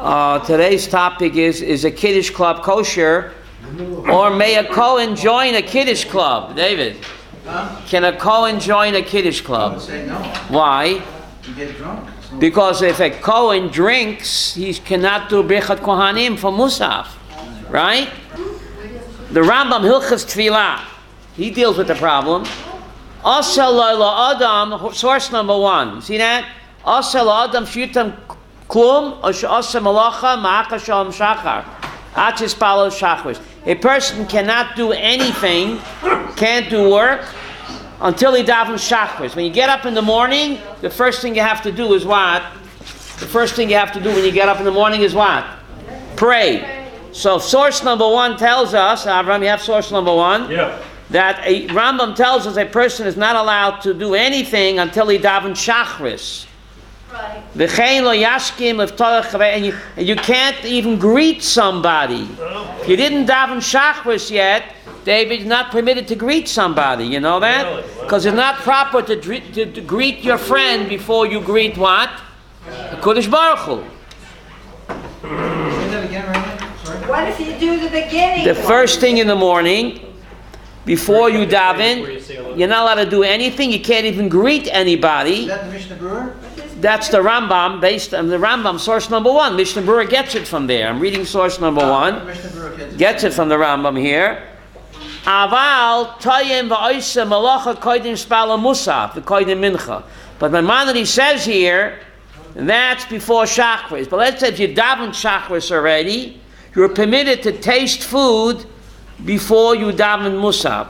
Today's topic is a Kiddush club kosher, or may a Kohen join a Kiddush club? David, can a Kohen join a Kiddush club? I would say no. Why? You get drunk. Because if a Kohen drinks, he cannot do Birchat Kohanim for Musaf, right? The Rambam Hilchas Tfilah, he deals with the problem. Asal la Adam, source number 1. See that? Asal la Adam shutam klum, asa malacha ma'aka shalom shachar. Achis palo shachris. A person cannot do anything, can't do work, until he davens shachris. When you get up in the morning, the first thing you have to do is what? The first thing you have to do when you get up in the morning is what? Pray. So source number 1 tells us, Avram, you have source number 1? Yeah. That a Rambam tells us a person is not allowed to do anything until he davens shachris. Right. V'chein lo yashkim and you can't even greet somebody. If you didn't daven shachris yet, David, you're not permitted to greet somebody. You know that? Because it's not proper to greet your friend before you greet what? The Kodesh Baruch Hu. Say that again, right? Sorry. What if you do the beginning? The first thing in the morning, before you daven, you're not allowed to do anything. You can't even greet anybody. Is that the Mishnah Brewer? That's the Rambam, based on the Rambam, source number 1. Mishnah Brewer gets it from there. I'm reading source number 1. Mishnah Brewer Gets it from the Rambam here. Aval toyim va'oisa malacha koidim spala musaf v'koidim mincha. But Maimonides says here, that's before shachris. But let's say if you daven shachris already, you're permitted to taste food before you daven musaf.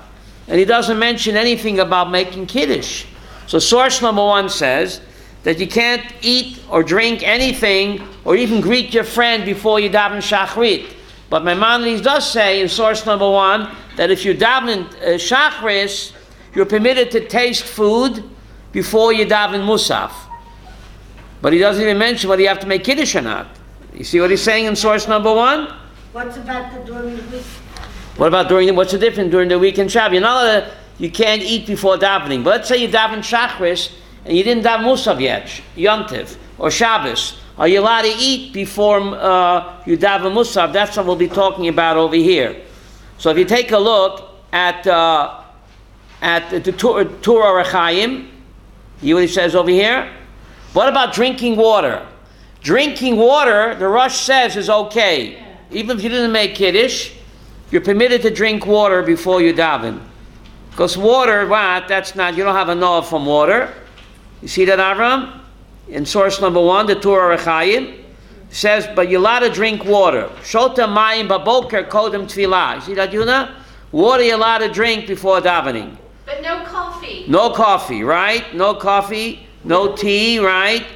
And he doesn't mention anything about making kiddush. So source number 1 says that you can't eat or drink anything or even greet your friend before you daven shachrit. But Maimonides does say in source number 1 that if you daven shachris, you're permitted to taste food before you daven musaf. But he doesn't even mention whether you have to make kiddush or not. You see what he's saying in source number 1? What's about the during the week? What about what's the difference during the week and Shabbat? You're not allowed you can't eat before davening. But let's say you daven shachris and you didn't daven musaf yet, yontiv or Shabbos. Are you allowed to eat before you daven musaf? That's what we'll be talking about over here. So if you take a look at the Torah Rechaim, you what he says over here? What about drinking water? Drinking water, the Rosh says, is okay. Even if you didn't make Kiddush, you're permitted to drink water before you daven. Because water, what? That's not, you don't have a noah from water. You see that, Avram? In source number 1, the Torah Rechaim says, but you're allowed to drink water. Shota mayim baboker kodem tfilah. You see that, Yuna? Water you're allowed to drink before davening. But no coffee. No coffee, right? No coffee, no tea, right?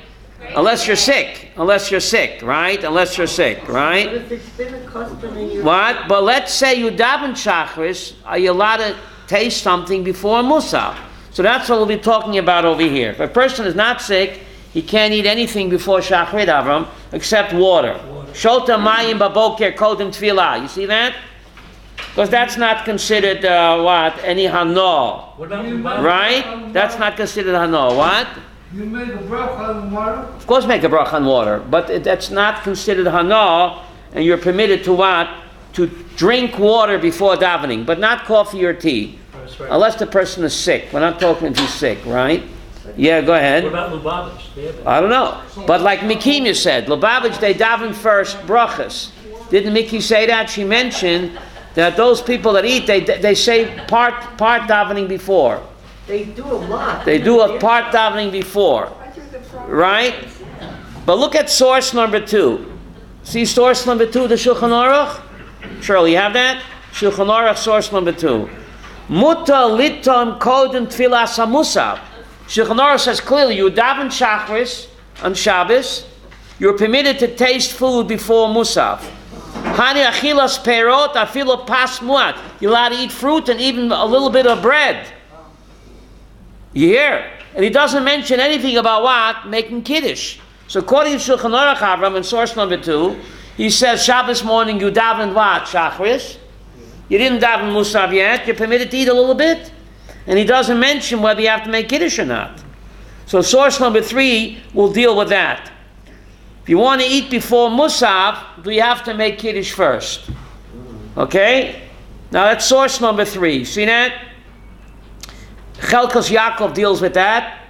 Unless you're sick. Unless you're sick, right? Unless you're sick, right? But if it's been a custom in your What? But let's say you daven shachris, are you allowed to taste something before musaf? So that's what we'll be talking about over here. If a person is not sick, he can't eat anything before shachrit, Avram, except water. Shota mayim baboker kodem tfilah. You see that? Because that's not considered any hano. What about Right? That's not considered hano. What? You make a bracha on water? Of course make a bracha on water, but that's not considered hana, and you're permitted to what? To drink water before davening, but not coffee or tea. Right. Unless the person is sick. We're not talking if he's sick, right? Yeah, go ahead. What about Lubavitch? I don't know. But like Mikimya said, Lubavitch, they daven first brachas. Didn't Miki say that? She mentioned that those people that eat, they say part davening before. they do a lot. They do a part davening before, right? But look at source number 2. See source number 2, the Shulchan Aruch? Shirley, you have that? Shulchan Aruch, source number 2. Muta litom kodem tfilas hamusaf. Shulchan Aruch says clearly, you daven shachris on Shabbos, you're permitted to taste food before musaf. Hani achilas perot afilo pas muat. You're allowed to eat fruit and even a little bit of bread. You hear? And he doesn't mention anything about what? Making Kiddush. So according to Shulchan Aruch Avram in source number 2, he says Shabbos morning you daven what? Shachris. You didn't daven Musaf yet. You're permitted to eat a little bit. And he doesn't mention whether you have to make Kiddush or not. So source number 3 will deal with that. If you want to eat before Musaf, do you have to make Kiddush first? Okay? Now that's source number 3. See that? Chelkos Yaakov deals with that.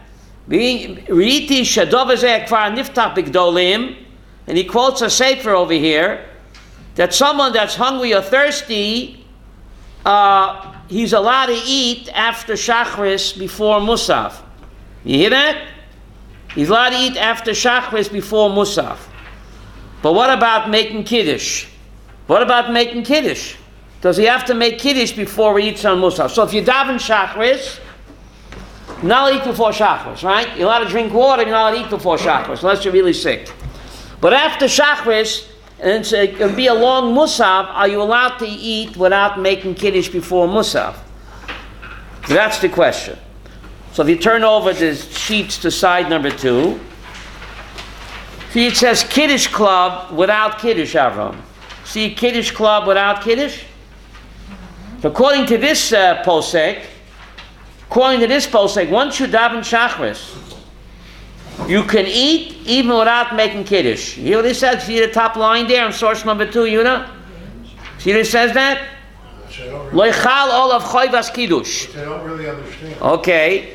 Riti Shadov Ezeh Kvar Niftach Bigdolim, and he quotes a sefer over here that someone that's hungry or thirsty, he's allowed to eat after Shachris before Musaf. You hear that? He's allowed to eat after Shachris before Musaf. But what about making Kiddush? What about making Kiddush? Does he have to make Kiddush before he eats on Musaf? So if you daven Shachris, you're not allowed to eat before Shachris, right? You're allowed to drink water, you're not allowed to eat before Shachris, unless you're really sick. But after Shachris, and it can be a long Musaf, are you allowed to eat without making Kiddush before Musaf? That's the question. So if you turn over the sheets to side number 2, see it says Kiddush Club without Kiddush, Avram. See Kiddush Club without Kiddush? So according to this posek, once you daven Shachris, you can eat even without making Kiddush. You hear what he says? See the top line there on source number 2, Yuna? See what it says that? Loichal olav choivas Kiddush. Which I don't really understand. Okay.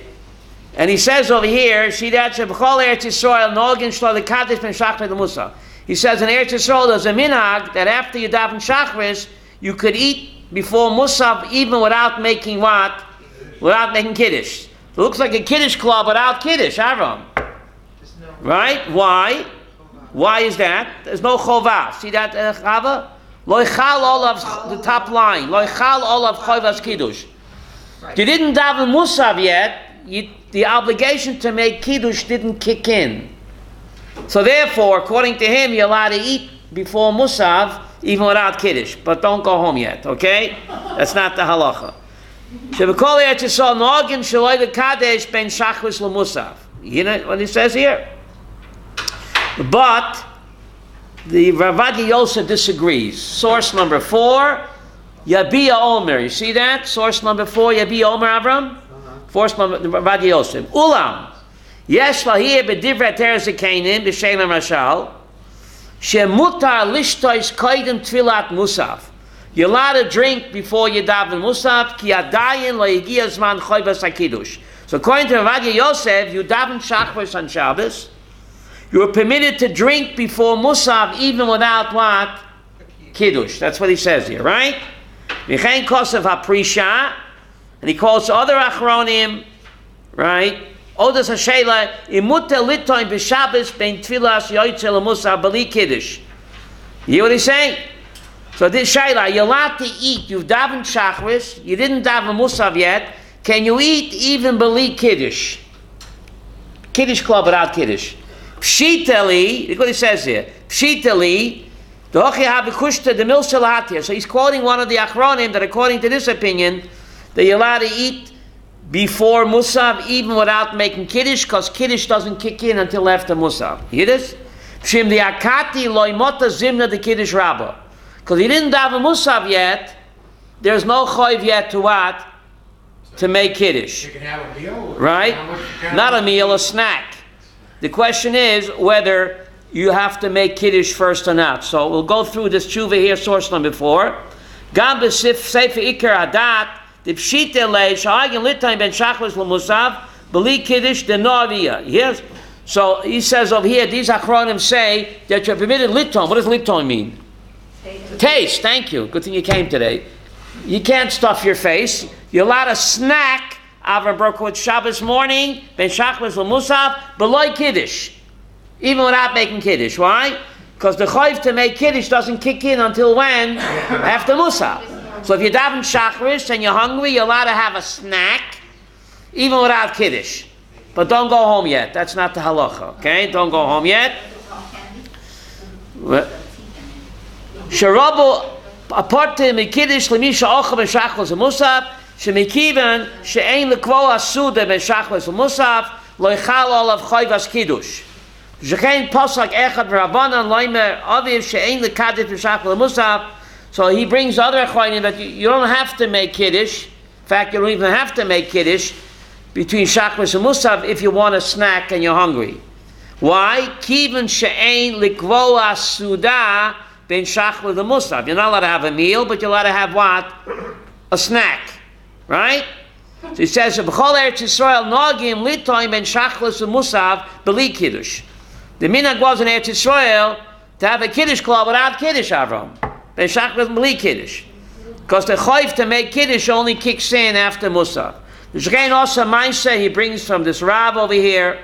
And he says over here, see that? B'chol Eretz Yisrael, Nogin Shlo L'Kadish Ben Shachris L'Musaf. He says in Eretz Yisrael there's a minhag that after you daven Shachris, you could eat before Musaf even without making what? Without making Kiddush. It looks like a Kiddush club without Kiddush, Avram. Right? Why? Why is that? There's no chovah. See that, Chava? Loichal olav, the top line. Loichal olav chovas Kiddush. You didn't daven Musaf yet. The obligation to make Kiddush didn't kick in. So therefore, according to him, you're allowed to eat before Musaf, even without Kiddush. But don't go home yet, okay? That's not the halacha. Shebekol Eretz Yisrael Nogin Shaloi L'Kadesh Ben Shachris L'Musaf. You know what he says here? But the Rabbi Yosef disagrees. Source number 4, Yabiya Omer. You see that? Source number 4, Yabiya Omer, Avram? Source number, Rabbi Yosef. Ulam. Yesh lahir b'divrei teres zekanim b'shem Rashal. Shemutar lishtois koydem tfilat musaf. You're allowed to drink before you daven musaf. Ki adayin lo yigia zman choivas hakidush. So according to Rabbi Yosef, you daven Shachris on Shabbos. You are permitted to drink before Musaf even without what? Kiddush. That's what he says here, right? V'chein kosev haprisha, and he calls other achronim, right? Odas hashela imute litoin b'Shabbos ben tfilas yoytze l'Musaf b'li Kiddush. You hear what he's saying? So this shayla, you're allowed to eat. You've davened Shachris. You didn't daven Musaf yet. Can you eat even b'li Kiddush? Kiddush club without Kiddush. Pshitali, look what he says here. Pshitali, so he's quoting one of the achronim that according to this opinion, that you're allowed to eat before Musaf even without making Kiddush, because Kiddush doesn't kick in until after Musaf. You hear this? Pshim the akati loimota zimna the Kiddush rabba. Because he didn't daven Musaf yet, there's no choiv yet to what? To make Kiddush. You can have a meal. Right? Not a meal, a snack. The question is whether you have to make Kiddush first or not. So we'll go through this tshuva here, source number 4. Gam b'sif sefer ikar hadat, the pshita lei sha'agin litayim ben shachris l'musav, b'li Kiddush denovia. Yes? So he says over here, these achronim say that you're permitted liton. What does liton mean? Taste. Thank you. Good thing you came today. You can't stuff your face. You're allowed to snack Avram Berkowitz Shabbos morning, ben shachris l'musaf, b'loi Kiddush. Even without making Kiddush. Why? Because the chayv to make Kiddush doesn't kick in until when? After Musaf. So if you're daven Shachris and you're hungry, you're allowed to have a snack, even without Kiddush. But don't go home yet. That's not the halacha. Okay? Don't go home yet. Sharabu aparte mi Kiddush lemisha ocha ben Shachris l'musaf, shemikivan she'ein lekvo asuda ben Shachris l'musaf, lo yichal olav chayvas Kiddush. So he brings other achronim that you don't have to make Kiddush. In fact, you don't even have to make Kiddush between Shachris and Musaf if you want a snack and you're hungry. Why? Kiven she'ein likvoa suda ben shachla the musaf. You're not allowed to have a meal, but you're allowed to have what? A snack. Right? So he says, B'chol Eretz Yisrael nogim litoim ben shachla the musaf beli kiddush. The minhag was in Eretz Yisrael to have a kiddush club without kiddush, Avram. Ben shachla beli kiddush. Because the chayv to make kiddush only kicks in after musaf. The Shrein also Maisa he brings from this Rav over here.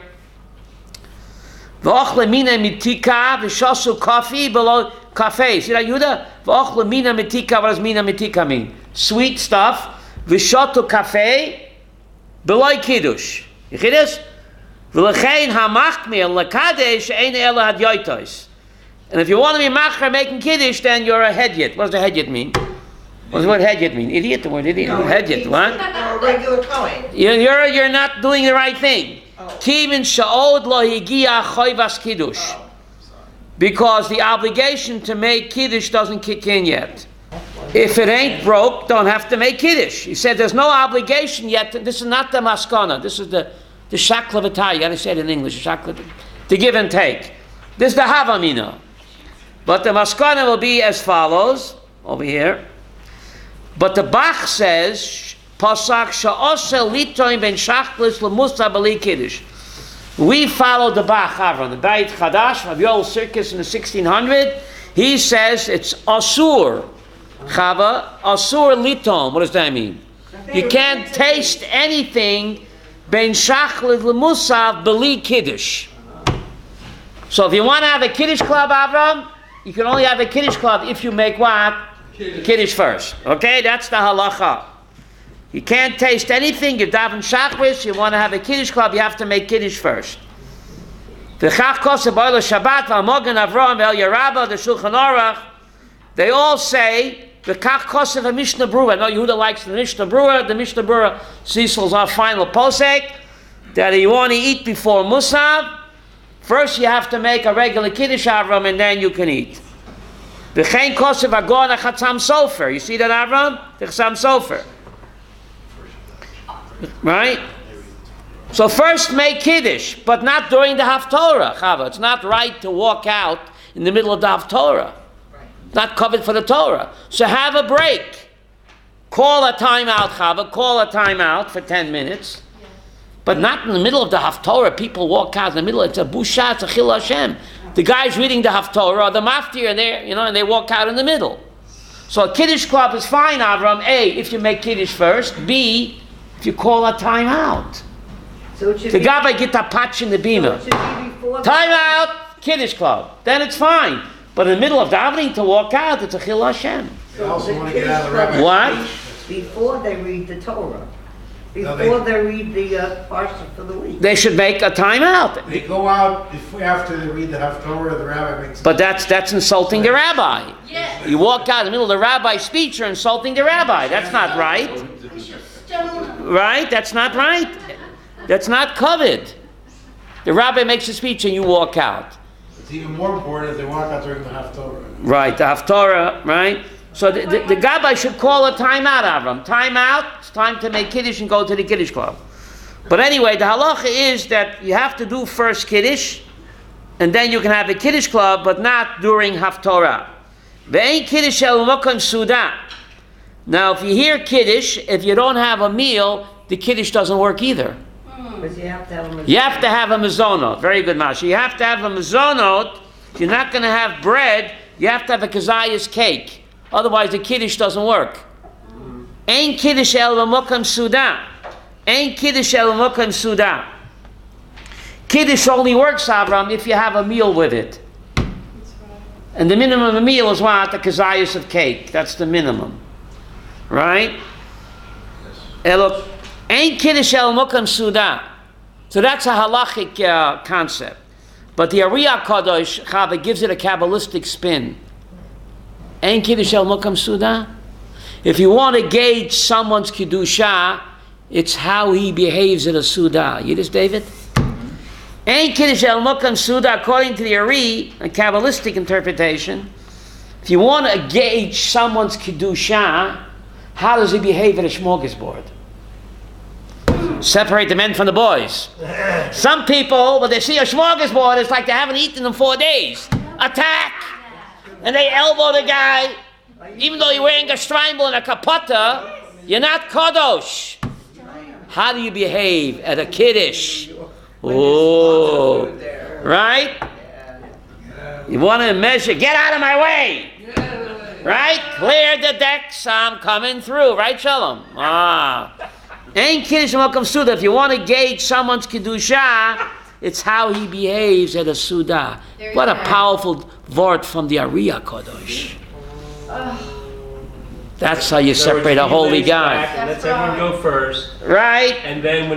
V'ochle mina mitika v'shosu kafi below kafe. See that, Yehuda? V'ochle mina mitika. What does mina mitika mean? Sweet stuff. V'shotu kafe below kiddush. You hear this? V'lechein hamachmir lekadesh ein ela hadyotos. And if you want to be machar making kiddush, then you're a hedyot. What does a hedyot mean? What does the word hedyot mean? Idiot? The word idiot. No, Hedyot. What? A regular Kohen. You're not doing the right thing. Kivin sha'od lo higia choivas kiddush. Because the obligation to make kiddush doesn't kick in yet. If it ain't broke, don't have to make kiddush. He said there's no obligation yet. This is not the maskana. This is the shaklavata. You gotta say it in English. The give and take. This is the havamina. But the maskana will be as follows over here. But the Bach says, Pasak sha'osel litoim ben shachlis l'musa b'li kiddush. We follow the Bach Avram, the Beit Chadash, Rabbi Yoel Circus in the 1600. He says it's asur, Chava, asur litom. What does that mean? You can't taste anything ben shachlis l'musa b'li kiddush. So if you want to have a kiddush club, Avram, you can only have a kiddush club if you make what? Kiddush first. Okay, that's the halacha. You can't taste anything. You're daven shachris. You want to have a kiddush club. You have to make kiddush first. The Chach Kosev Boiler Shabbat, V'Amogen Avram El Yerabah, the Shulchan Aruch. They all say the Chach Kosev a Mishnah Berurah. No, Yehuda likes the Mishnah Berurah. The Mishnah Berurah Cecil's our final posek that you want to eat before Musaf. First, you have to make a regular kiddush Avram, and then you can eat. The Chen Kosev Agon Chatzam Sofer. You see that, Avram? The Chatzam Sofer. Right? So first make Kiddush, but not during the Haftorah, Chava. It's not right to walk out in the middle of the Haftorah. Not covered for the Torah. So have a break. Call a timeout, Chava. Call a timeout for 10 minutes. But not in the middle of the Haftorah. People walk out in the middle. It's a busha, it's a chil Hashem. The guy's reading the Haftorah or the maftir, and they walk out in the middle. So a Kiddush club is fine, Avram. A, if you make Kiddush first. B, if you call a timeout. So it should The be, Gabbai get a patch in the so bima. it should be before Timeout, Kiddush club. Then it's fine. But in the middle of davening to walk out, it's a chil Hashem. They also want to get out of the Kiddush rabbi's What? speech. before they read the Torah. No, Before they read the parsha for the week. They should make a timeout. They go out after they read the Haftorah, the rabbi makes. But that's insulting the rabbi. You walk out in the middle of the rabbi's speech, you're insulting the rabbi. That's not right. Right? That's not right. That's not covered. The rabbi makes a speech and you walk out. It's even more important if they walk out during the Haftorah. Right, the Haftorah, right? So the Gabbai should call a timeout, Avram. Timeout, it's time to make Kiddush and go to the Kiddush club. But anyway, the halacha is that you have to do first Kiddush, and then you can have a Kiddush club, but not during Haftorah. Ve'ein Kiddush el mokam suda. Now, if you hear Kiddush, if you don't have a meal, the Kiddush doesn't work either. Because you have to have them. You have to have a mezonot. Very good, Masha. You have to have a mezonot. If you're not going to have bread, you have to have a kazayas cake. Otherwise, the Kiddush doesn't work. Ein Kiddush el mokam suda. Ein Kiddush el mokam suda. Kiddush only works, Avram, if you have a meal with it. And the minimum of a meal is what? The kazayas of cake. That's the minimum. Right? Ein Kiddush el mokam suda. So that's a halachic concept. But the Ariyah Kadosh, Chava, gives it a Kabbalistic spin. Ein Kiddush el mokam suda. If you want to gauge someone's Kiddusha, it's how he behaves at a suda. You just, David? Ein Kiddush el mokam suda, according to the Ari, a Kabbalistic interpretation, if you want to gauge someone's Kiddusha, how does he behave at a smorgasbord? Separate the men from the boys. Some people, when they see a smorgasbord, it's like they haven't eaten in 4 days. Attack! And they elbow the guy. Even though you're wearing a strimble and a kapata, you're not kadosh. How do you behave at a kiddush? Oh, right? You want to measure, get out of my way. Right? Clear the decks, I'm coming through. Right, Shalom? Ain't kiddush malkam suda. If you want to gauge someone's kedusha, it's how he behaves at a suda. What a powerful word from the Ariya Kodesh. That's how you separate a holy guy. Lets everyone go first. Right? And then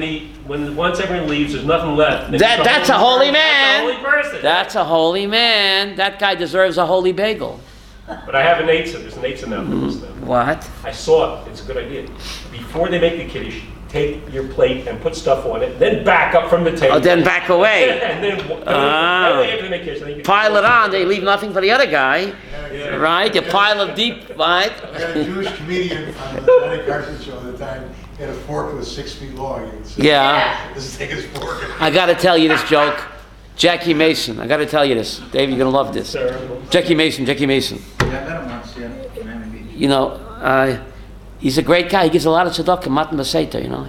once everyone leaves, there's nothing left. That's a holy man. That's a holy person. That's a holy man. That guy deserves a holy bagel. But I have an eitzah. There's an eitzah now for this now. What? I saw it. It's a good idea. Before they make the kiddush, take your plate and put stuff on it. Then back up from the table. Oh, then back away. And then after they make kiddush, then you Pile it on. They leave nothing for the other guy. Yeah. Right? You pile it deep, right? I got a Jewish comedian on the Johnny Carson show at the time. He had a fork that was 6 feet long. He would say, Yeah. This is take his fork. I got to tell you this joke. Jackie Mason. I got to tell you this. Dave, you're going to love this. Terrible. Jackie Mason. Yeah, I met him once, yeah. Miami Beach. You know, he's a great guy. He gives a lot of tzedakah, matan b'seita, you know.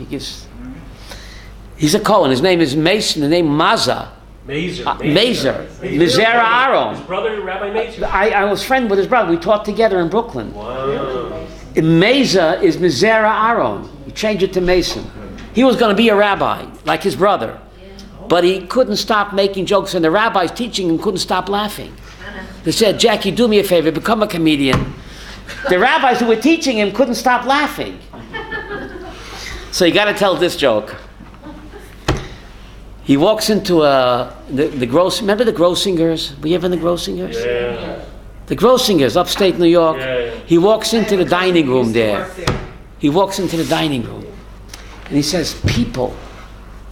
He's a Kohen. His name is Mason. The name Maza. Mazer. Mizera Aaron. His brother, Rabbi Mazer. I was friend with his brother. We taught together in Brooklyn. Wow. Meza is Mizera Aaron. He changed it to Mason. He was going to be a rabbi, like his brother. But he couldn't stop making jokes, and the rabbis teaching him couldn't stop laughing. They said, Jackie, do me a favor, become a comedian. The rabbis who were teaching him couldn't stop laughing. So you got to tell this joke. He walks into the Gross. Remember the Grossingers? Were you ever in the Grossingers? Yeah. The Grossingers, upstate New York. Yeah. He walks into the dining room there. He walks into the dining room, and he says, "People,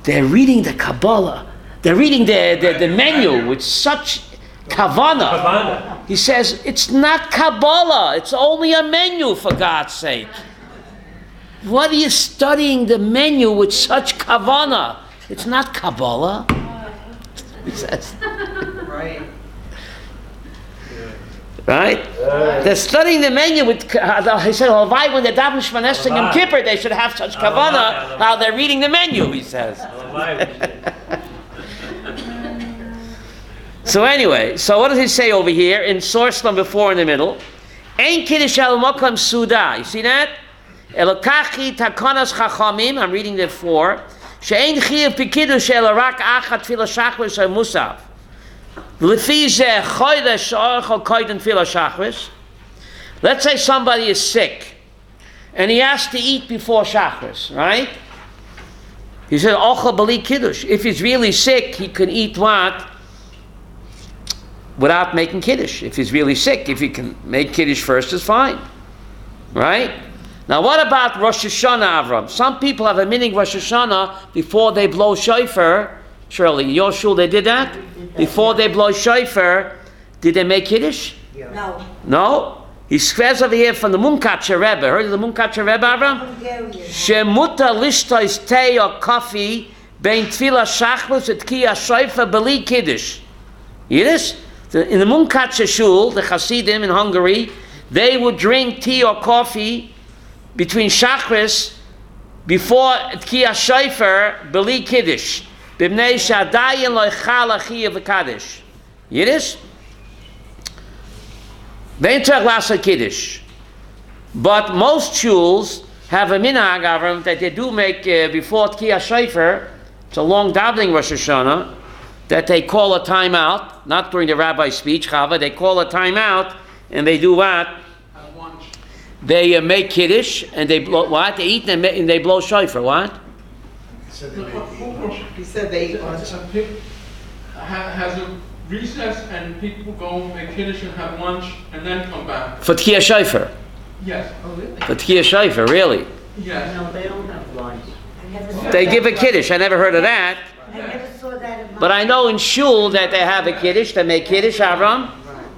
they're reading the Kabbalah. They're reading the menu with such kavana." He says, "It's not Kabbalah. It's only a menu, for God's sake. What are you studying the menu with such kavana? It's not Kabbalah." He says. Right. Right? They're studying the menu with, he said, well, why when they're davening Shmones Esrei Yom Kippur, they should have such kavana, how they're reading the menu, he says. So anyway, so what does he say over here in source number 4 in the middle? Ein kiddush al makam suda. You see that? Elokachi takonas chachamim. I'm reading the 4. She'ein chiyuv b'kiddush el rak achat tefillah shachris or musaf. Let's say somebody is sick and he has to eat before Shachris, right? He said, Ochel b'li Kiddush. If he's really sick, he can eat what? Without making Kiddush. If he's really sick, if he can make Kiddush first, it's fine. Right? Now what about Rosh Hashanah, Avram? Some people have a meaning Rosh Hashanah before they blow shofar. Shirley, in your shul they did that? Before they blow shofar, did they make Kiddush? No. No? He swears over here from the Munkacher Rebbe. Heard of the Munkacher Rebbe, Avram? Shemuta lishtois tei or coffee bein tefillah shachris et kiyah shofar b'li Kiddush. Yiddish? In the Munkacher shul, the Hasidim in Hungary, they would drink tea or coffee between shachris before kiyah shofar b'li Kiddush. B'mnei shadayin lo ichala chiyah v'kaddish. Yiddish? V'intrach lasa Kiddush. But most shuls have a minhag, Avram, that they do make before Tkiyah Shofar, it's a long davening Rosh Hashanah, that they call a timeout, not during the rabbi's speech, Chava, they call a timeout, and they do what? They make Kiddush, and they blow, what? They eat and they blow Shofar, what? He said they ate lunch. Has a recess and people go make Kiddush and have lunch and then come back. For Tkiyah Shofar. Yes. Oh, really? For Tkiyah Shofar, really? Yes. No, they don't have lunch. They give a Kiddush, I never heard of that. I never saw that in my... But I know in shul that they have a Kiddush, they make Kiddush, Avram,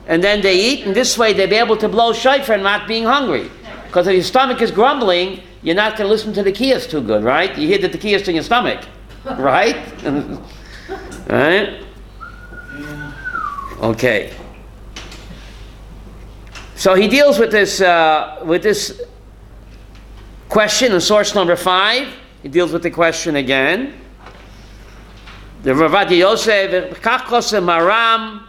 and then they eat, and this way they'll be able to blow shofar and not being hungry. Because if your stomach is grumbling, you're not going to listen to the kiyas too good, right? You hear the kiyas in your stomach, right? Right? Okay. So he deals with this question in source number 5. He deals with the question again. The Rabbi Yosef, Kach kosem maram,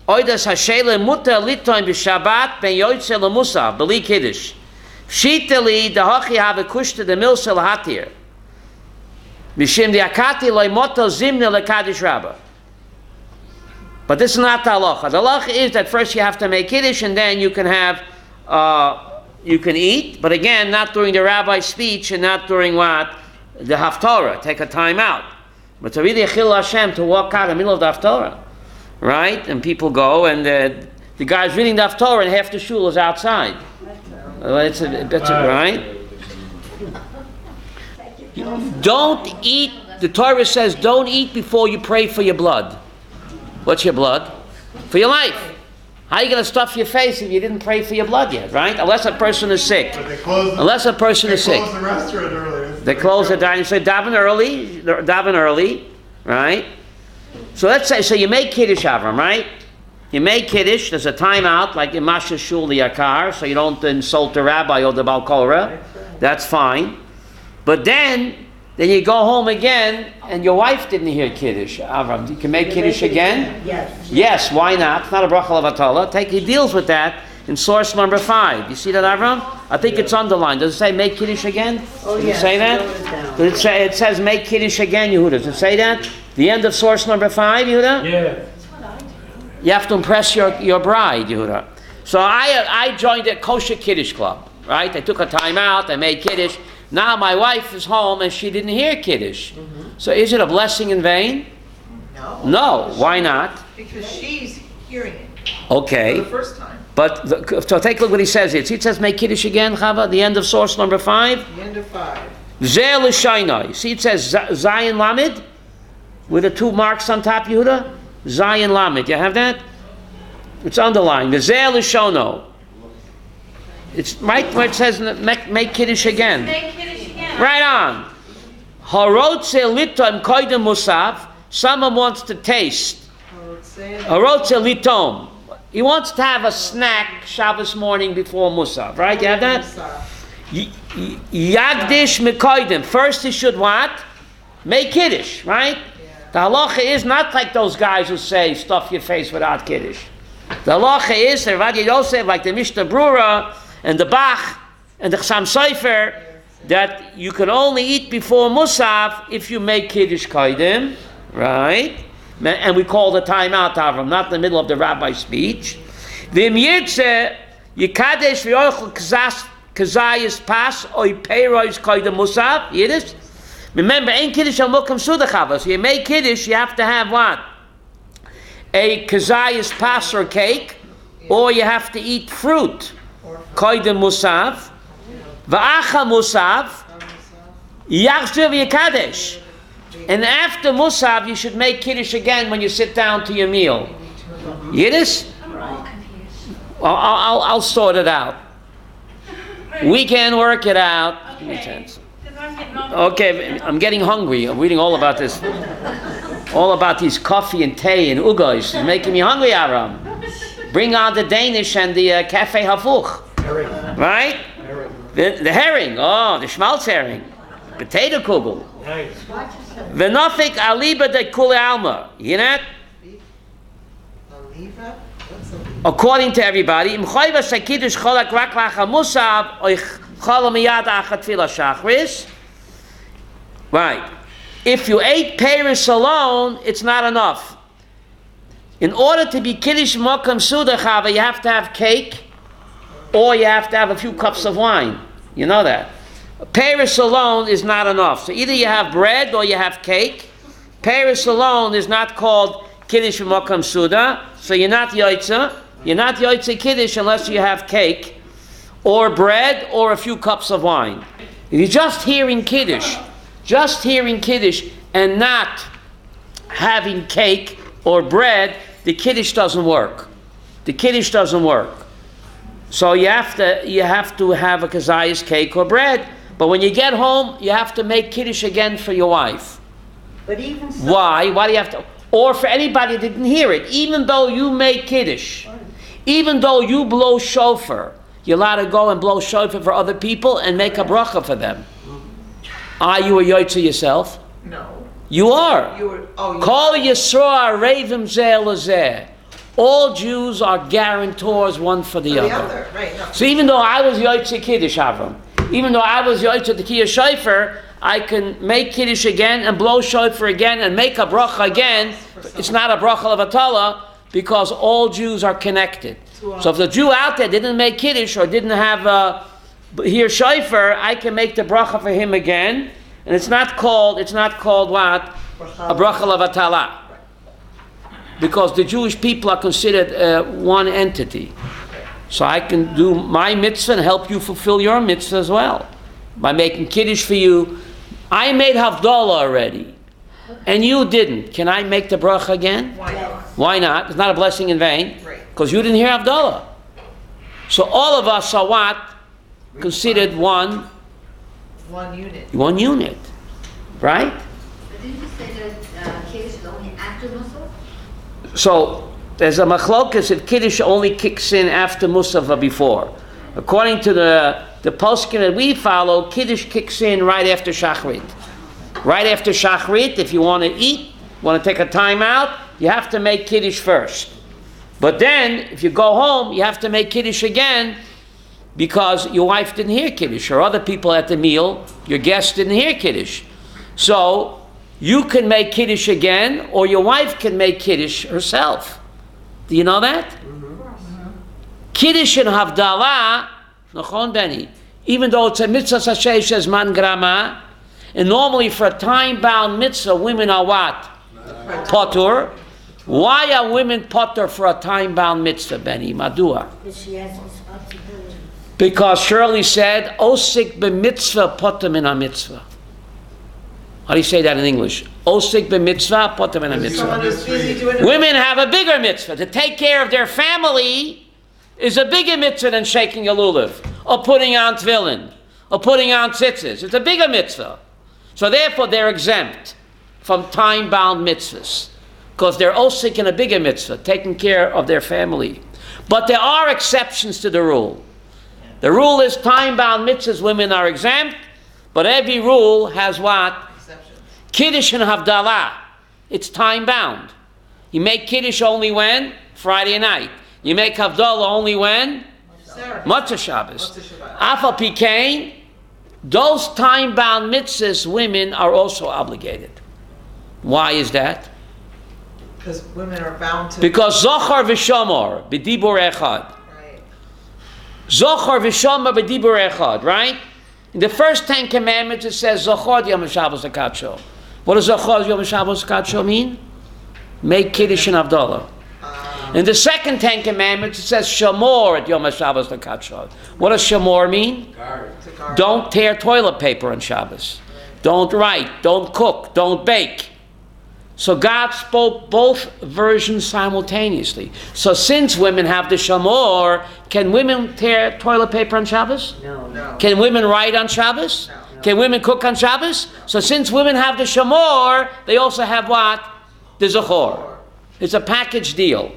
oidas hashele muta litoin b'Shabbat ben yoytze lemusa b'li kiddush. Shiteli dahachi have kushta the milsa lahatir. Mishim diakati loy moto zimne lekadish rabba. But this is not the halacha. The halacha is that first you have to make kiddush and then you can have, you can eat. But again, not during the rabbi's speech and not during what? The haftorah. Take a time out. But to really chil Hashem, to walk out in the middle of the haftorah, right? And people go and the guy's reading the haftorah and half the shul is outside. That's right? Don't eat, the Torah says, don't eat before you pray for your blood. What's your blood? For your life. How are you going to stuff your face if you didn't pray for your blood yet, right? Unless a person is sick. Unless a person is sick. They close the restaurant early. They close the dining. So daven early, right? So let's say, so you make Kiddush Avram, right? You make Kiddush, there's a timeout, like in Masha Shul the Yakar, so you don't insult the rabbi or the Balkora. That's fine. But then you go home again, and your wife didn't hear Kiddush. Avram, you can make Kiddush again? Yes. Yes, why not? It's not a bracha levatala. He deals with that in source number 5. You see that, Avram? I think it's underlined. Does it say make Kiddush again? Oh, Does yes. it say that? Does it say, it says make Kiddush again, Yehuda. Does it say that? The end of source number 5, Yehuda? Yeah. You have to impress your bride, Yehuda. So I joined a kosher Kiddush club, right? I took a time out, I made Kiddush. Now my wife is home and she didn't hear Kiddush. So is it a blessing in vain? No. No. Why not? Because she's hearing it Okay. for the first time. But, so take a look what he says here. See, it says make Kiddush again, Chava, the end of source number 5. The end of 5. Zeh l'shainai. See, it says Zion Lamed with the 2 marks on top, Yehuda. Zion Lamed. You have that? It's underlined. Zeh l'shono. It's right where it says make Kiddush again. Make Kiddush again. Right on. Harotze litom koydem musaf. Someone wants to taste. Harotze litom. He wants to have a snack Shabbos morning before musaf. Right? You have that? Yagdish mekoydem. First he should what? Make Kiddush. Right? The halacha is not like those guys who say stuff your face without Kiddush. The halacha is, Rabbi Yosef, like the Mishnah Brura and the Bach and the Chassam Sofer, that you can only eat before Musaf if you make Kiddush Koydem, right? And we call the time out, Avram, not in the middle of the rabbi's speech. V'im yirtze yikadesh v'yochel kazayis pas oy peirois Koydem Musaf, Yiddish? Remember, ain't Kiddush al Mukam Sudachava, so you make Kiddush, you have to have what? A kazayis pas or cake, or you have to eat fruit. Koydem Musaf, va'acha Musaf, yachziv yikadesh. And after Musaf, you should make Kiddush again when you sit down to your meal. Yiddish? I'm all confused. I'll sort it out. We can work it out. Give me a chance. Because I'm getting all Okay, I'm getting hungry. I'm reading all about this. All about these coffee and tea and ugos. It's making me hungry, Aram. Bring on the Danish and the cafe hafuch. Right? The herring. Oh, the schmaltz herring. Potato kugel. Nice. Venofik aliba de kule alma. You know that? Aliva? What's Aliva? According to everybody, im choyva shakidush cholak rak lacha musab oich cholam miyad achat tefillah shachris. Right. If you ate Paris alone, it's not enough. In order to be Kiddush Mokam Suda Chava, you have to have cake, or you have to have a few cups of wine. You know that. Paris alone is not enough. So either you have bread or you have cake. Paris alone is not called Kiddush Mokam Suda, so you're not Yoitza. You're not Yoitza Kiddush unless you have cake, or bread, or a few cups of wine. If you're just hearing Kiddush, and not having cake or bread, the Kiddush doesn't work. The Kiddush doesn't work. So you have to have a kazayas cake or bread. But when you get home, you have to make Kiddush again for your wife. But even so, Why? Why do you have to? Or for anybody that didn't hear it, even though you make Kiddush, even though you blow shofar, you're allowed to go and blow shofar for other people and make a bracha for them. Are you a yotze yourself? No. You are. You were, oh, Kol Yisroel Arevim Zeh Lazeh. All Jews are guarantors one for the other. Right. No. So even though I was yotze Kiddush, Avram, even though I was yotze Tekiah Shofar, I can make Kiddush again and blow shofar again and make a bracha again. It's not a bracha of Atala because all Jews are connected. So if the Jew out there didn't make Kiddush or didn't have hear shofar, I can make the bracha for him again, and it's not called what? A bracha of Atala. Because the Jewish people are considered one entity. So I can do my mitzvah and help you fulfill your mitzvah as well. By making Kiddush for you. I made Havdalah already, and you didn't. Can I make the bracha again? Why not? Why not? It's not a blessing in vain. Right. Because you didn't hear Havdalah. So all of us are what? Considered one unit. One unit. Right? But didn't you say that Kiddush is only after Musaf? So there's a machlokas if Kiddush only kicks in after Musaf or before. According to the poskim that we follow, Kiddush kicks in right after Shachrit. Right after Shachrit, if you want to eat, want to take a time out, you have to make Kiddush first. But then, if you go home, you have to make Kiddush again because your wife didn't hear Kiddush, or other people at the meal, your guests didn't hear Kiddush. So, you can make Kiddush again, or your wife can make Kiddush herself. Do you know that? Kiddush and Havdalah, Nachon Beni, even though it's a mitzvah sashay says man grama, and normally for a time-bound mitzvah, women are what? Potter. Why are women potter for a time-bound mitzvah, Benny? Madua? because she has responsibility. Because Shirley said, Osik b'mitzvah potter min ha-mitzvah. How do you say that in English? Osik b'mitzvah potter min ha-mitzvah. Someone who's busy doing Women have a bigger mitzvah. To take care of their family is a bigger mitzvah than shaking a lulav, or putting on tefillin, or putting on tzitzis. It's a bigger mitzvah. So therefore they're exempt from time-bound mitzvahs, because they're osik in a bigger mitzvah, taking care of their family. But there are exceptions to the rule. The rule is time-bound mitzvahs, women are exempt, but every rule has what? exceptions. Kiddush and Havdalah. It's time-bound. You make Kiddush only when? Friday night. You make Havdalah only when? Saturday. Matzah Shabbos. Matzah Shabbat. Afal Pikein, those time-bound mitzvahs, women are also obligated. Why is that? Because women are bound to. Because Zochar v'Shomor b'dibur echad. Right. Zochar v'Shomor b'dibur echad, right? In the first 10 commandments it says Zochar Yom Shabbos HaKadsho. What does Zochar Yom Shabbos HaKadsho mean? Make Kiddush and Havdalah. In the second 10 commandments it says Shamor at Yom HaShabbos HaKadsho. What does Shamor mean? To guard. Don't tear toilet paper on Shabbos. Don't write, don't cook, don't bake. So God spoke both versions simultaneously. So since women have the Shamor, can women tear toilet paper on Shabbos? No. Can women write on Shabbos? No. Can women cook on Shabbos? So since women have the Shamor, they also have what? The Zachor. It's a package deal.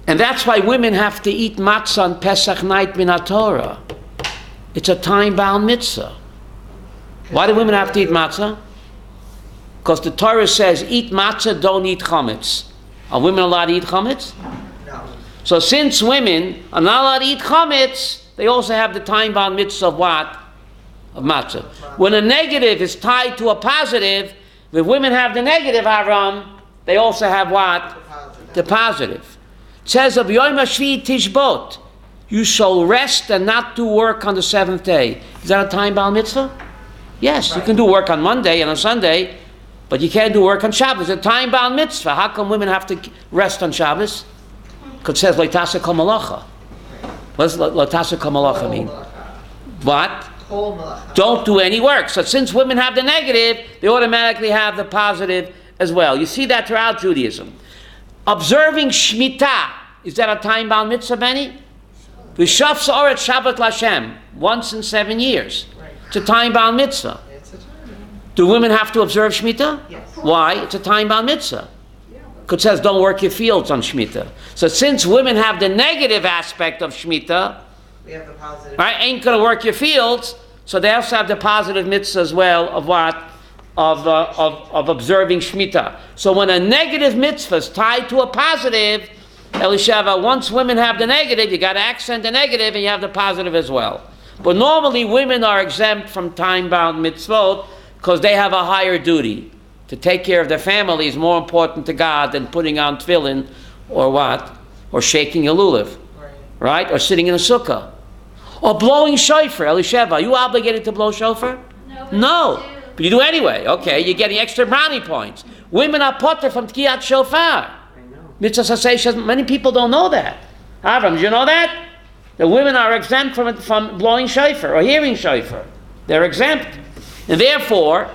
And that's why women have to eat matzah on Pesach night min Torah. It's a time-bound mitzvah. Why do women have to eat matzah? Because the Torah says, eat matzah, don't eat chametz. Are women allowed to eat chametz? No. So since women are not allowed to eat chametz, they also have the time-bound mitzvah of what? Of matzah. When a negative is tied to a positive, if women have the negative, Aram, they also have what? The positive. It says of Yom HaShvi Tishbot, you shall rest and not do work on the seventh day. Is that a time-bound mitzvah? Yes, you can do work on Monday and on Sunday, but you can't do work on Shabbos. It's a time-bound mitzvah. How come women have to rest on Shabbos? Because it says Leitasa Kol Malacha. What does Leitasa Kol Malacha mean? What? Don't do any work. So since women have the negative, they automatically have the positive as well. You see that throughout Judaism. Observing Shemitah Is that a time-bound mitzvah, Benny? V'shaf sa'oret Shabbat Lashem, once in 7 years. It's a time-bound mitzvah. It's a time. Do women have to observe Shemitah? Yes. Why? It's a time-bound mitzvah. Because it says don't work your fields on Shemitah. So since women have the negative aspect of Shemitah, We have the positive. right, ain't going to work your fields, so they also have the positive mitzvah as well of what? Of observing Shemitah. So when a negative mitzvah is tied to a positive, Elisheva, once women have the negative, you got to accent the negative and you have the positive as well. But normally women are exempt from time-bound mitzvot because they have a higher duty. To take care of their family is more important to God than putting on tefillin or what? Or shaking a lulav, right? Or sitting in a sukkah. Or blowing shofar. Elisheva, are you obligated to blow shofar? No. But you do anyway. Okay, you're getting extra brownie points. Women are potter from tkiyat shofar. Mitzvah saseh, many people don't know that. Avram, did you know that? The women are exempt from blowing shofar or hearing shofar. They're exempt. And therefore,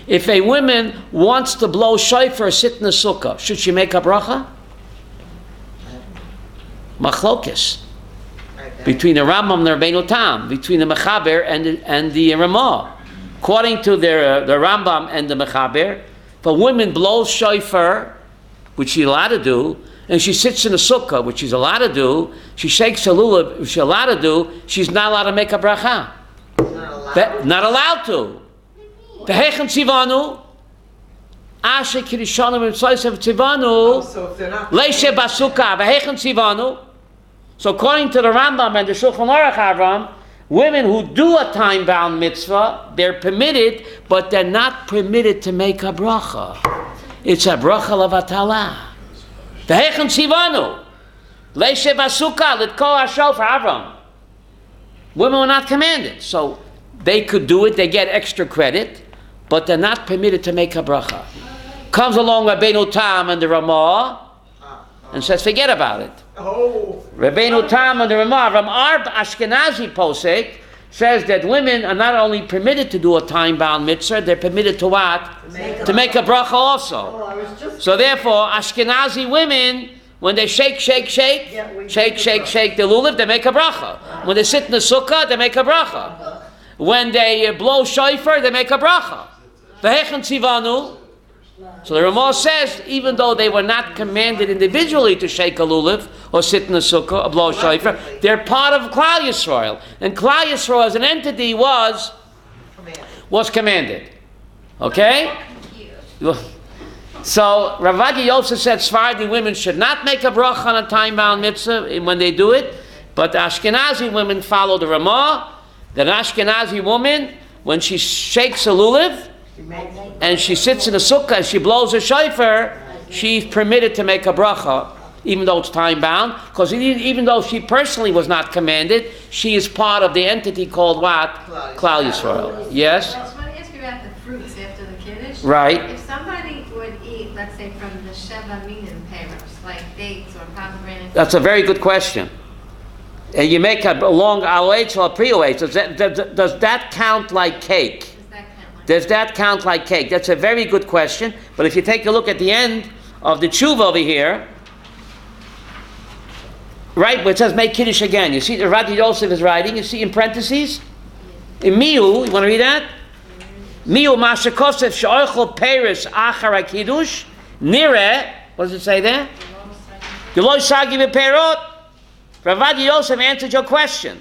if a woman wants to blow shofar or sit in the sukkah, should she make a bracha? Machlokes. Between the Rambam and the Rabbeinu Tam, between the Mechaber and the Ramah. According to the Rambam and the Mechaber, if a woman blows shofar, which she's allowed to do, and she sits in a sukkah, which she's allowed to do, she shakes a lulav, which she's allowed to do, she's not allowed to make a bracha. Not allowed to. V'hechen tzivanu, ashe kirishanu v'mtzoysev tzivanu, So if they're not. leishe basukah, v'hechen tzivanu. So according to the Rambam and the Shulchan Aruch Avram, women who do a time-bound mitzvah, they're permitted, but they're not permitted to make a bracha. It's a bracha levatala. V'hechen tzivanu, leishe basukah, litko hashofar Avram. Women were not commanded, so they could do it, they get extra credit, but they're not permitted to make a bracha. Comes along Rabbeinu Tam and the Ramah and says, forget about it. Oh. Rabbeinu Tam and the Ramah, Ramar Ashkenazi Posek, says that women are not only permitted to do a time-bound mitzvah, they're permitted to what? To make a bracha also. Oh, I was just. So therefore, Ashkenazi women, when they shake the lulav, they make a bracha. When they sit in the sukkah, they make a bracha. When they blow shofar, they make a bracha. V'hechen tzivanu. So the Ramah says, even though they were not commanded individually to shake a lulav or sit in the sukkah or blow shofar, they're part of Klal Yisrael. And Klal Yisrael as an entity was commanded. Okay? So Rav Adi Yosef said Sephardi women should not make a bracha on a time-bound mitzvah when they do it, but the Ashkenazi women follow the Ramah. That an Ashkenazi woman, when she shakes a lulav and she sits in a sukkah and she blows a shofar, she's permitted to make a bracha, even though it's time-bound, because even though she personally was not commanded, she is part of the entity called what? Klal Yisrael. Yes? I just want to ask you about the fruits after the Kiddush. Right. If somebody would eat, let's say, from the Sheva Minim pears, like dates or pomegranates. That's a very good question. And you make a long aloetz or a pre-oetz. Does that count like cake? Does that count like cake? That's a very good question. But if you take a look at the end of the tshuva over here, right, where it says make Kiddush again. You see, the Rabbi Yosef is writing. You see in parentheses? In Miu, you want to read that? Miu mashakosef she'oichel peris achar Kiddush nire. What does it say there? Yeloi sagi v'perot. Rabbi Yosef answered your question.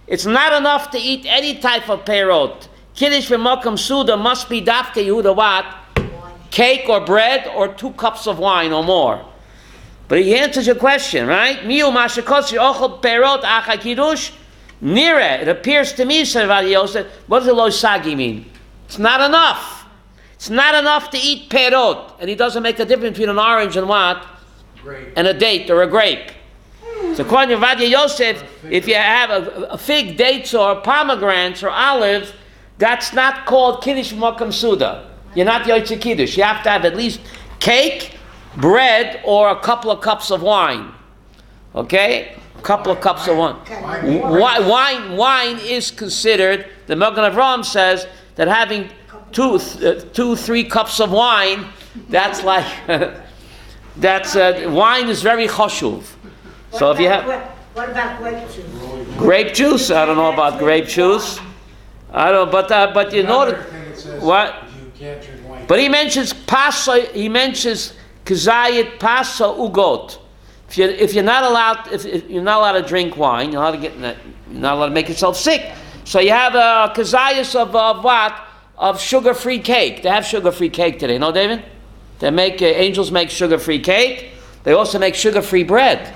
It's not enough to eat any type of perot. Kiddush v'mokam suda must be dafke Yehuda what? Cake or bread or 2 cups of wine or more. But he answers your question, right? Miu mashakos ochel perot acha kiddush nire. It appears to me, said Rabbi Yosef. What does the lo sagi mean? It's not enough. It's not enough to eat perot, and he doesn't make a difference between an orange and what? Grape. And a date or a grape. So according to Rabbi Yosef, if you have a fig, dates, or pomegranates or olives, that's not called Kiddush Mokam Suda. You're not Yotzei Kiddush. You have to have at least cake, bread, or a couple of cups of wine. Okay? A couple of cups of wine. Wine is considered, the Magen Avraham says, that having 3 cups of wine, that's like... That's wine is very chashuv. So if you have What about grape juice? grape juice, I don't know about grape juice. I don't, but you know Another thing it says, what? You can't drink wine. But he mentions pasa. He mentions kazayit pasa ugot. If you're not allowed, if you're not allowed to drink wine, you're not allowed to you're not allowed to make yourself sick. So you have a kazayas of what? Of sugar-free cake. They have sugar-free cake today, no, David? They make angels make sugar-free cake. They also make sugar-free bread.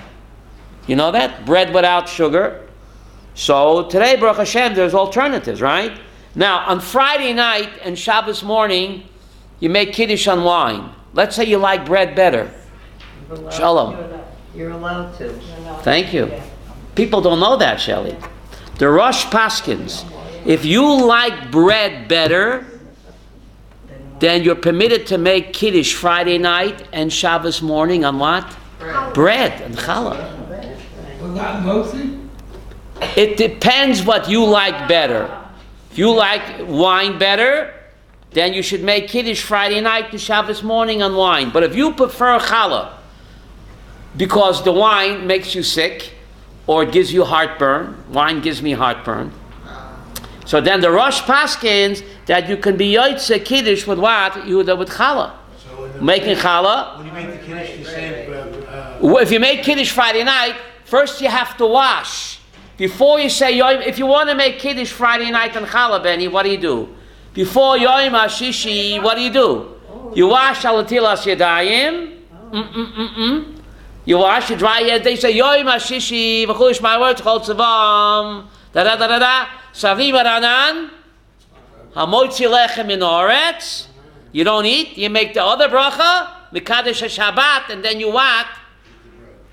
You know that? Bread without sugar. So today, Baruch Hashem, there's alternatives, right? Now, on Friday night and Shabbos morning, you make Kiddush on wine. Let's say you like bread better. Shalom. You're allowed to. Thank you. People don't know that, Shelley. The Rosh Paskins, if you like bread better, then you're permitted to make Kiddush Friday night and Shabbos morning on what? Bread and challah. It depends what you like better. If you like wine better, then you should make Kiddush Friday night to Shabbos morning on wine. But if you prefer challah, because the wine makes you sick, or it gives you heartburn, wine gives me heartburn, so then the Rosh Paskins that you can be Yotze Kiddush with what? You do with challah. So Making challah. when you make the Kiddush, you say, If you make Kiddush Friday night, first you have to wash. Before you say Yom, if you want to make Kiddush Friday night and challah, Benny, what do? Before Yom HaShishi, what do? You wash Alatilas Yadayim. You wash, you dry it. They say Yom HaShishi, v'chulish my words, chol tzavam, da-da-da-da-da, savim aranan, hamotzi lechem min oretz. You don't eat, you make the other bracha, mikadosh HaShabbat, and then you what?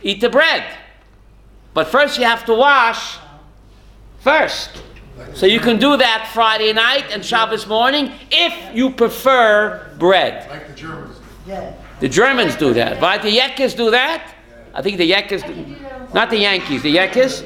Eat the bread. But first you have to wash first. So you can do that Friday night and Shabbos morning if you prefer bread. like the Germans. The Germans do that, right? The Yekkes do that. I think the Yekkes, not the Yankees, the Yekkes.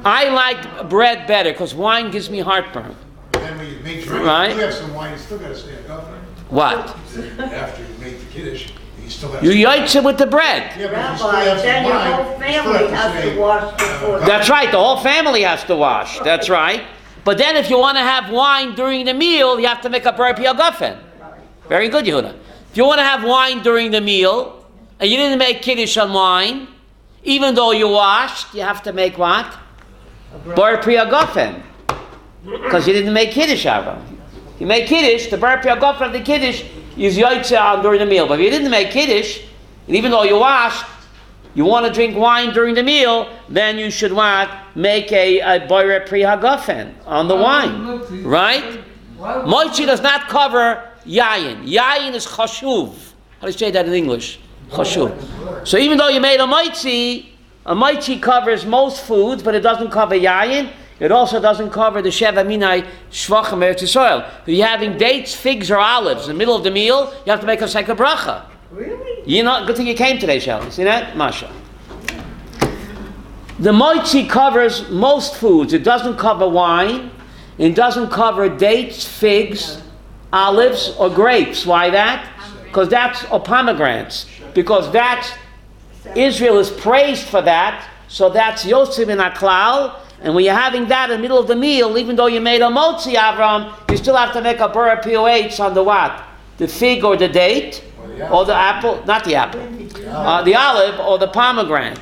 I like bread better because wine gives me heartburn. Then when you make drink, Right. you have some wine, you still got to stay up, governor. What? After you make the Kiddush, you still have You yotze it with the bread. Yeah, but if you still Rabbi, have some then your wine, whole you still family have has say, to wash before. That's right, the whole family has to wash. That's right. But then if you want to have wine during the meal, you have to make a bar piagafen. Very good, Yehuda. If you want to have wine during the meal, and you didn't make Kiddush on wine, even though you washed, you have to make what? Bar piagafen. Because you didn't make Kiddush, Avram. You make Kiddush, the bar piagafen of the Kiddush is yotze on during the meal. But if you didn't make Kiddush, and even though you washed, you want to drink wine during the meal, then you should what? Make a boire pri hagafen on the wine. Right? Mochi does not cover yayin. Yayin is chashuv. How do you say that in English? Chashuv. So even though you made a mochi covers most foods, but it doesn't cover yayin. It also doesn't cover the sheva minai shvachim eretz Yisrael. If you're having dates, figs, or olives in the middle of the meal, you have to make a second bracha. Really? You know, good thing you came today, Shelley. See that? Masha. The mochi covers most foods. It doesn't cover wine. It doesn't cover dates, figs, olives, or grapes. Why that? Because that's, or pomegranates. Because that's, Israel is praised for that. So that's Yosef in Aklal. And when you're having that in the middle of the meal, even though you made a motzi, Avram, you still have to make a bura POH on the what? The fig or the date. Or the apple, not the apple, the olive or the pomegranate,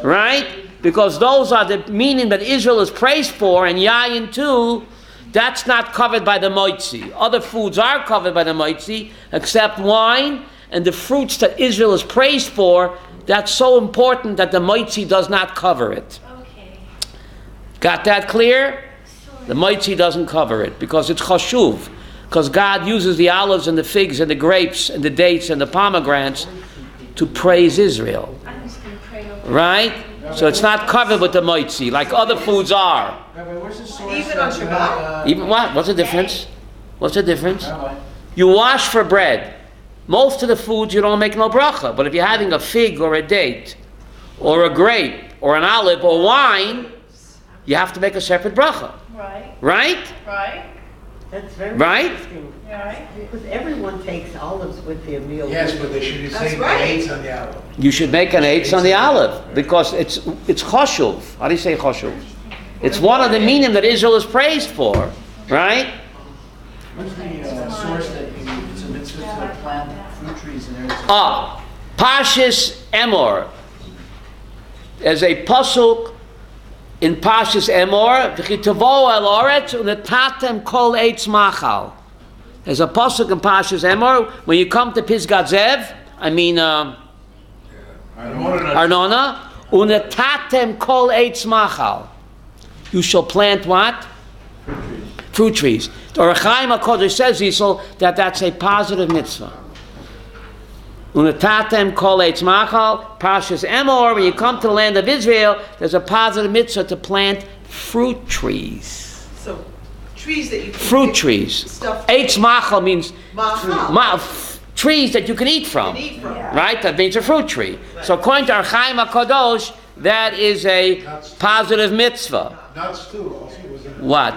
right? Because those are the meaning that Israel is praised for, and yayin too, that's not covered by the moitzi. Other foods are covered by the moitzi, except wine and the fruits that Israel is praised for. That's so important that the moitzi does not cover it. Okay. Got that clear? The moitzi doesn't cover it because it's chashuv. Because God uses the olives and the figs and the grapes and the dates and the pomegranates to praise Israel. I'm just going to pray over Right? So it's not covered with the moitzi like other foods are. Rabbi, where's the source? Even on Shabbat? Even what? What's the difference? What's the difference? Rabbi, You wash for bread. Most of the foods you don't make no bracha. But if you're having a fig or a date or a grape or an olive or wine, you have to make a separate bracha. Right, Right? right. That's very Right? interesting. Because everyone takes olives with their meal. Yes, but they should be saying the right. eights on the olive. You should make an eights on the olive because it's choshuv. How do you say choshuv? It's one of the minim that Israel is praised for, right? What's the source that it's a mitzvah to plant fruit trees in Eretz? Pashas Emor. There's a pasuk in Pashas Emor, V'chitavo el oretz u'netatem kol eitz machal. There's a pasuk in Pashas Emor, when you come to Pisgat Zev, Arnona, u'netatem kol eitz machal. You shall plant what? Fruit trees. The Orach Chaim HaKodesh says, Yisrael, that that's a positive mitzvah. Unatatem kol eitz machal, Pashas Emor, when you come to the land of Israel, there's a positive mitzvah to plant fruit trees. So, trees that you can Fruit pick trees. stuff Eitz machal means Machal. trees that you can eat from. Can eat from. Right? That means a fruit tree. So according to Orach Chaim HaKodesh, that is a positive mitzvah. Nuts too, also. Wasn't it? What?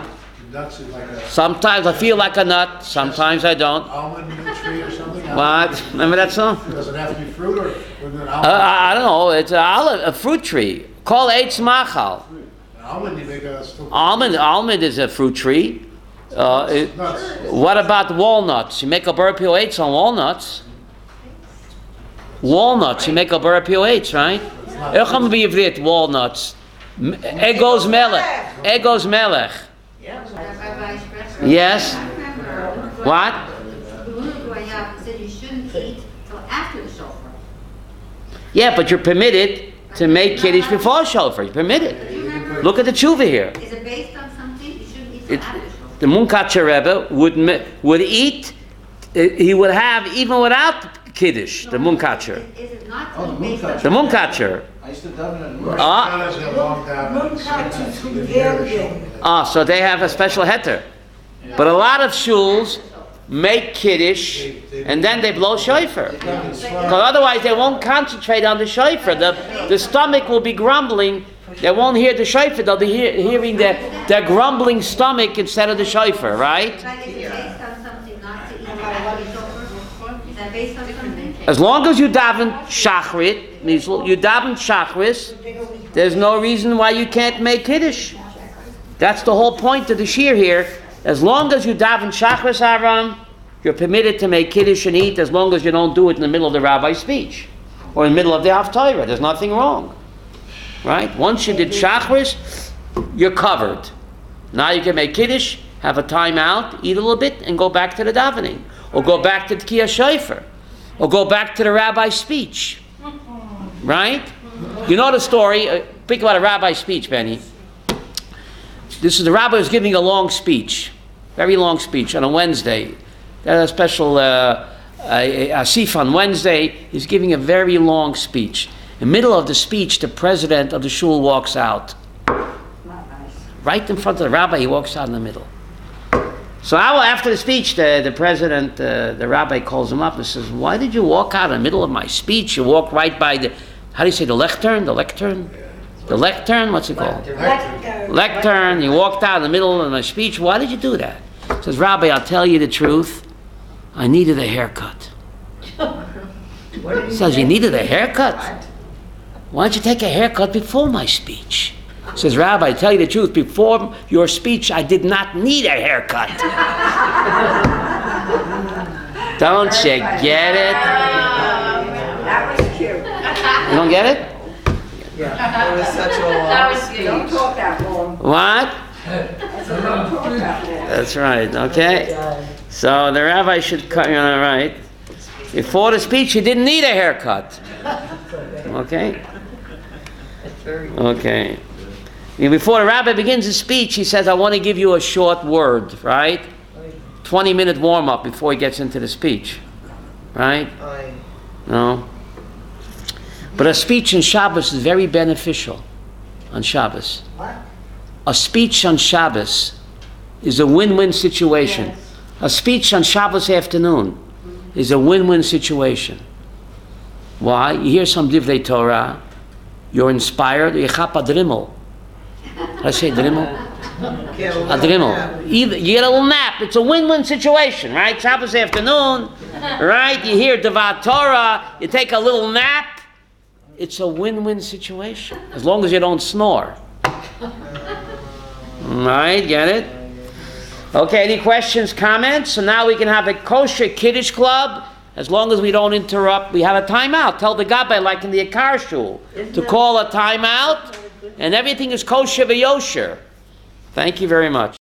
Nuts is like a Sometimes I feel like a nut, sometimes I don't. almond tree or something. What? Remember that song? Does it have to be fruit or with an almond? I don't know. It's a fruit tree. Called eitz machal. An almond, you make a still. Almond is a fruit tree. Nuts. What about walnuts? You make a burpio eitz on walnuts. Walnuts, you make a burpio eitz, right? Echam b'yivrit, walnuts. Egos melech. Egos melech. Rabbi Sprecher. Yes. What? Said you shouldn't eat till after the shofar. Yeah, but you're permitted to make kiddush before shofar. You're permitted. Look at the tshuva here. Is it based on something? You shouldn't eat till after shofar. The Munkacher Rebbe would eat. He would have even without kiddush. The Munkacher. Is it not Oh, the based on Munkacher. The Munkacher. I used to daven at So they have a special heter. But a lot of shuls make kiddush and then they blow shofar. Because otherwise they won't concentrate on the shofar. The stomach will be grumbling. They won't hear the shofar. They'll be hearing the grumbling stomach instead of the shofar, right? But is it based on something not to eat till after the shofar? Is that based on something? As long as you daven shachrit, you daven shachris, there's no reason why you can't make kiddush. That's the whole point of the shir here. As long as you daven shachris, Avram, you're permitted to make kiddush and eat, as long as you don't do it in the middle of the rabbi's speech or in the middle of the haftarah. There's nothing wrong, right? Once you did shachris, you're covered. Now you can make kiddush, have a time out, eat a little bit, and go back to the davening, or go back to the tkiyah shofar, or go back to the rabbi's speech, right? You know the story. Think about a rabbi's speech, Benny. This is the rabbi was giving a long speech, very long speech on a Wednesday. They had a special asif on Wednesday. He's giving a very long speech. In the middle of the speech, the president of the shul walks out. Right in front of the rabbi, he walks out in the middle. So after the speech, the president, the rabbi calls him up and says, "Why did you walk out in the middle of my speech? You walked right by the, how do you say, the lectern? The lectern? The lectern? What's it called? Lectern. You walked out in the middle of my speech. Why did you do that?" He says, "Rabbi, I'll tell you the truth. I needed a haircut." He says, "You needed a haircut? Why don't you take a haircut before my speech?" He says, "Rabbi, I tell you the truth, before your speech, I did not need a haircut." Don't you get it? That was cute. You don't get it? Yeah, it was such a long Don't speech. talk that long. What? I said, don't talk that long. That's right, okay. So the rabbi should cut, right? Before the speech, he didn't need a haircut. Okay? Okay. Before the rabbi begins his speech, he says, "I want to give you a short word," right? 20-minute warm-up before he gets into the speech, right? No? But a speech on Shabbos is very beneficial on Shabbos. What? A speech on Shabbos is a win-win situation. Yes. A speech on Shabbos afternoon is a win-win situation. Why? You hear some divrei Torah, you're inspired, you chap a drimmel. I say drimmel? Either you get a little nap. It's a win-win situation, right? Shabbos afternoon, right? You hear Devat Torah. You take a little nap. It's a win-win situation as long as you don't snore. Right? Get it? Okay. Any questions, comments? So now we can have a kosher Kiddush club. As long as we don't interrupt, we have a timeout. Tell the Gabbai, like in the Ikar Shul, to call a timeout, and everything is kosher v'yosher. Thank you very much.